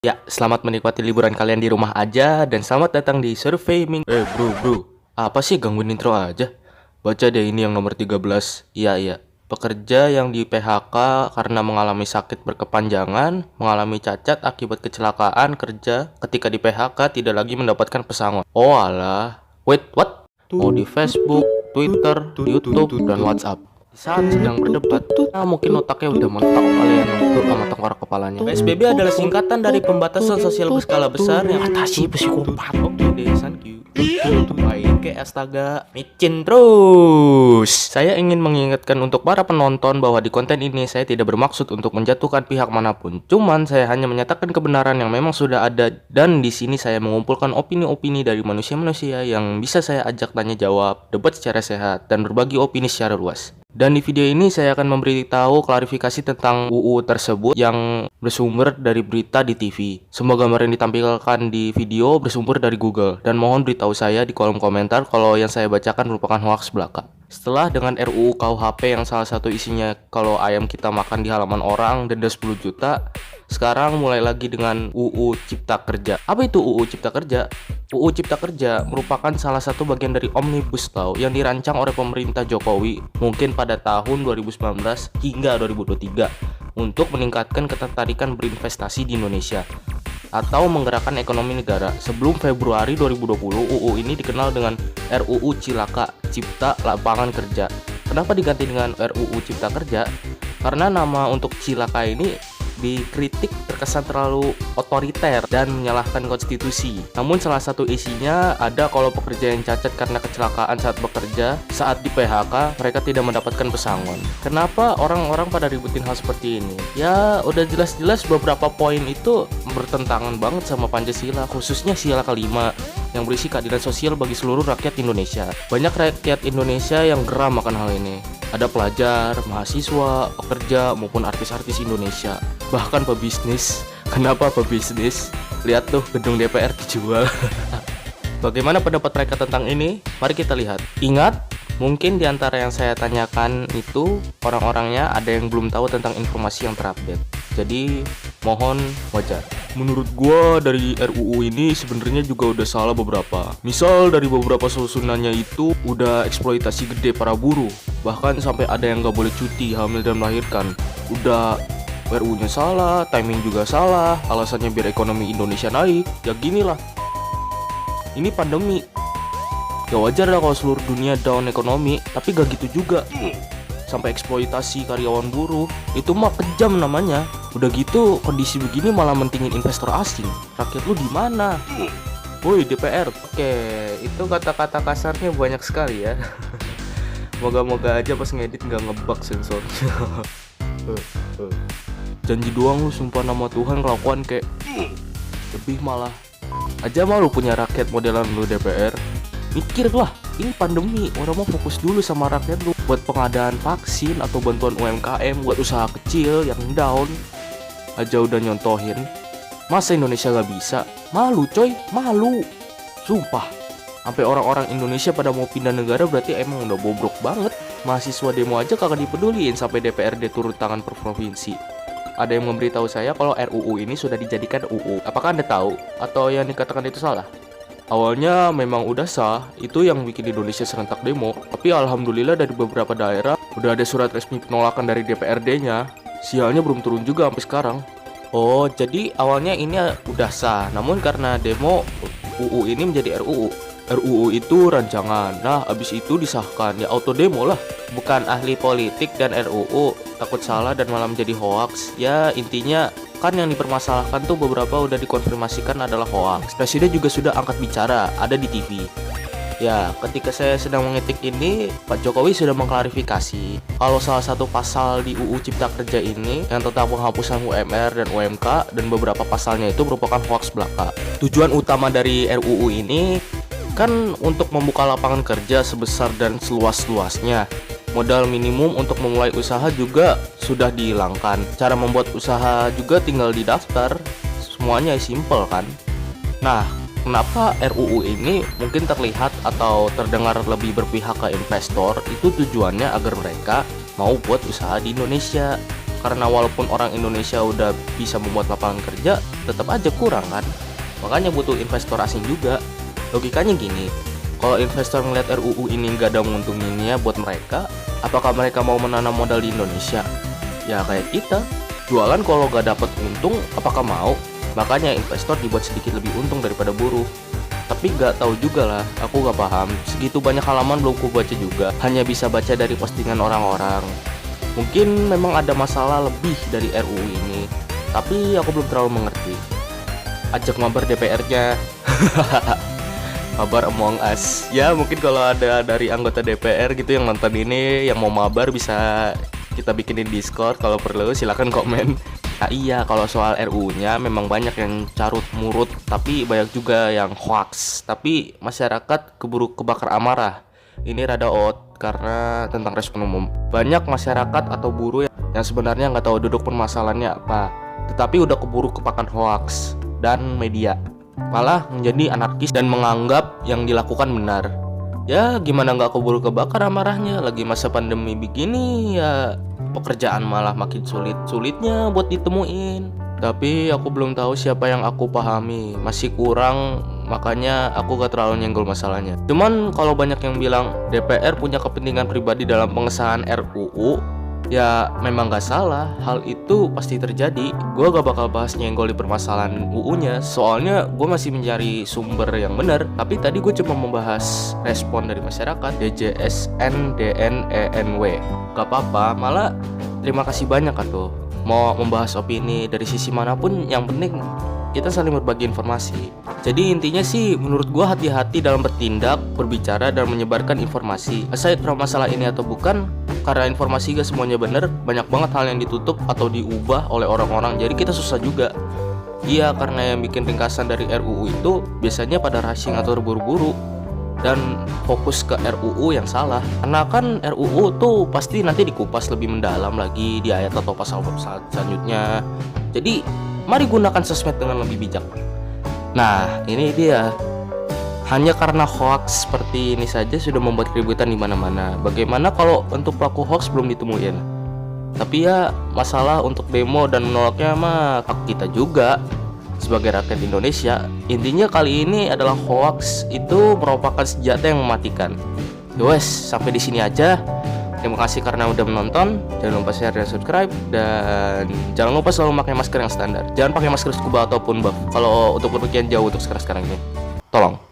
Ya, selamat menikmati liburan kalian di rumah aja dan selamat datang di Survei Ming. Bro, apa sih gangguin intro aja? Baca deh ini yang nomor 13. Iya. Pekerja yang di PHK karena mengalami sakit berkepanjangan, mengalami cacat akibat kecelakaan kerja ketika di PHK tidak lagi mendapatkan pesangon. Oh alah. Wait, what? Mau di Facebook, Twitter, YouTube, dan WhatsApp. Saat sedang berdebat, mungkin otaknya udah mentok kali yang ngebut sama tengkorak kepalanya. PSBB adalah singkatan dari pembatasan sosial berskala besar yang atasi psikopat. Oke deh, thank you. Baik, astaga, micin terus. Saya ingin mengingatkan untuk para penonton bahwa di konten ini saya tidak bermaksud untuk menjatuhkan pihak manapun. Cuman saya hanya menyatakan kebenaran yang memang sudah ada, dan di sini saya mengumpulkan opini-opini dari manusia-manusia yang bisa saya ajak tanya jawab, debat secara sehat, dan berbagi opini secara luas. Dan di video ini saya akan memberitahu klarifikasi tentang UU tersebut yang bersumber dari berita di TV. Semua gambar yang ditampilkan di video bersumber dari Google. Dan mohon beritahu saya di kolom komentar kalau yang saya bacakan merupakan hoax belaka. Setelah dengan RUU KUHP yang salah satu isinya kalau ayam kita makan di halaman orang denda 10 juta, sekarang mulai lagi dengan UU Cipta Kerja. Apa itu UU Cipta Kerja? UU Cipta Kerja merupakan salah satu bagian dari Omnibus Law yang dirancang oleh pemerintah Jokowi mungkin pada tahun 2019 hingga 2023 untuk meningkatkan ketertarikan berinvestasi di Indonesia atau menggerakkan ekonomi negara. Sebelum Februari 2020, UU ini dikenal dengan RUU Cilaka Cipta Lapangan Kerja. Kenapa diganti dengan RUU Cipta Kerja? Karena nama untuk Cilaka ini dikritik terkesan terlalu otoriter dan menyalahkan konstitusi. Namun salah satu isinya ada kalau pekerja yang cacat karena kecelakaan saat bekerja, saat di PHK, mereka tidak mendapatkan pesangon. Kenapa orang-orang pada ributin hal seperti ini? Ya udah jelas-jelas beberapa poin itu bertentangan banget sama Pancasila, khususnya sila kelima yang berisi keadilan sosial bagi seluruh rakyat Indonesia. Banyak rakyat Indonesia yang geram akan hal ini. Ada pelajar, mahasiswa, pekerja, maupun artis-artis Indonesia. Bahkan pebisnis. Kenapa pebisnis? Lihat tuh gedung DPR dijual. Bagaimana pendapat mereka tentang ini? Mari kita lihat. Ingat, mungkin di antara yang saya tanyakan itu orang-orangnya ada yang belum tahu tentang informasi yang terupdate. Jadi mohon wajar. Menurut gua dari RUU ini sebenarnya juga udah salah beberapa. Misal dari beberapa susunannya itu udah eksploitasi gede para buruh. Bahkan sampai ada yang gak boleh cuti, hamil dan melahirkan. Udah RUU-nya salah, timing juga salah, alasannya biar ekonomi Indonesia naik. Ya gini lah, ini pandemi. Ya wajar lah kalau seluruh dunia down ekonomi, tapi gak gitu juga. Sampai eksploitasi karyawan buruh, itu mah kejam namanya. Udah gitu kondisi begini malah mentingin investor asing. Rakyat lu di mana? Woi DPR. Oke, itu kata-kata kasarnya banyak sekali ya. Moga-moga aja pas ngedit nggak ngebug sensornya. Janji doang lu, sumpah nama Tuhan kelakuan kayak lebih malah. Aja mah lu punya rakyat modelan lu DPR. Mikir lah, ini pandemi, orang mau fokus dulu sama rakyat lu buat pengadaan vaksin atau bantuan UMKM buat usaha kecil yang down. Aja udah nyontohin. Masa Indonesia gak bisa? Malu coy, malu. Sumpah, sampai orang-orang Indonesia pada mau pindah negara berarti emang udah bobrok banget. Mahasiswa demo aja kagak dipeduliin sampai DPRD turun tangan per provinsi. Ada yang memberitahu saya kalau RUU ini sudah dijadikan UU. Apakah Anda tahu? Atau yang dikatakan itu salah? Awalnya memang udah sah, itu yang bikin Indonesia serentak demo. Tapi alhamdulillah dari beberapa daerah udah ada surat resmi penolakan dari DPRD-nya. Sialnya belum turun juga sampai sekarang. Oh, jadi awalnya ini udah sah, namun karena demo UU ini menjadi RUU. RUU itu rancangan. Nah, abis itu disahkan, ya auto demo lah. Bukan ahli politik dan RUU, takut salah dan malah menjadi hoax. Ya intinya kan yang dipermasalahkan tuh beberapa udah dikonfirmasikan adalah hoax. Presiden juga sudah angkat bicara, ada di TV. Ya, ketika saya sedang mengetik ini, Pak Jokowi sudah mengklarifikasi kalau salah satu pasal di UU Cipta Kerja ini yang tentang penghapusan UMR dan UMK dan beberapa pasalnya itu merupakan hoax belaka. Tujuan utama dari RUU ini kan untuk membuka lapangan kerja sebesar dan seluas-luasnya. Modal minimum untuk memulai usaha juga sudah dihilangkan. Cara membuat usaha juga tinggal didaftar. Semuanya simple kan. Nah, kenapa RUU ini mungkin terlihat atau terdengar lebih berpihak ke investor? Itu tujuannya agar mereka mau buat usaha di Indonesia. Karena walaupun orang Indonesia udah bisa membuat lapangan kerja, tetap aja kurang kan. Makanya butuh investor asing juga. Logikanya gini, kalau investor ngeliat RUU ini nggak ada menguntunginnya buat mereka, apakah mereka mau menanam modal di Indonesia? Ya kayak kita, jualan kalau nggak dapat untung, apakah mau? Makanya investor dibuat sedikit lebih untung daripada buruh. Tapi nggak tahu juga lah, aku nggak paham. Segitu banyak halaman belum ku baca juga, hanya bisa baca dari postingan orang-orang. Mungkin memang ada masalah lebih dari RUU ini, tapi aku belum terlalu mengerti. Ajak mabar DPR-nya. Mabar Among Us. Ya mungkin kalau ada dari anggota DPR gitu yang nonton ini, yang mau mabar bisa kita bikinin Discord. Kalau perlu silakan komen. Nah iya, kalau soal RUU-nya memang banyak yang carut murut, tapi banyak juga yang hoax. Tapi masyarakat keburu kebakar amarah. Ini rada out karena tentang respon umum. Banyak masyarakat atau buruh yang sebenarnya nggak tahu duduk permasalahannya apa, tetapi udah keburu kepakan hoax dan media. Malah menjadi anarkis dan menganggap yang dilakukan benar. Ya gimana nggak keburu kebakar amarahnya, lagi masa pandemi begini ya. Pekerjaan malah makin sulit-sulitnya buat ditemuin. Tapi aku belum tahu siapa yang aku pahami, masih kurang, makanya aku gak terlalu nyenggol masalahnya. Cuman kalau banyak yang bilang DPR punya kepentingan pribadi dalam pengesahan RUU, ya memang gak salah, hal itu pasti terjadi. Gue gak bakal bahas nyenggol di permasalahan UU-nya, soalnya gue masih mencari sumber yang benar. Tapi tadi gue cuma membahas respon dari masyarakat, DJSNDNENW. Gak apa-apa, malah terima kasih banyak kan tuh. Mau membahas opini dari sisi manapun, yang penting kita saling berbagi informasi. Jadi intinya sih menurut gua hati-hati dalam bertindak, berbicara, dan menyebarkan informasi. Aside from masalah ini atau bukan, karena informasi gak semuanya bener, banyak banget hal yang ditutup atau diubah oleh orang-orang, jadi kita susah juga. Iya, karena yang bikin ringkasan dari RUU itu biasanya pada rushing atau terburu-buru dan fokus ke RUU yang salah. Karena kan RUU tuh pasti nanti dikupas lebih mendalam lagi di ayat atau pasal selanjutnya. Jadi mari gunakan sosmed dengan lebih bijak. Nah ini dia, hanya karena hoax seperti ini saja sudah membuat keributan di mana-mana. Bagaimana kalau untuk pelaku hoax belum ditemuin? Tapi ya masalah untuk demo dan menolaknya mah hak kita juga sebagai rakyat Indonesia. Intinya kali ini adalah hoax itu merupakan senjata yang mematikan. Yowes, sampai di sini aja. Terima kasih karena udah menonton. Jangan lupa share dan subscribe, dan jangan lupa selalu pakai masker yang standar. Jangan pakai masker scuba ataupun buff kalau untuk pergian jauh untuk sekarang ini. Tolong.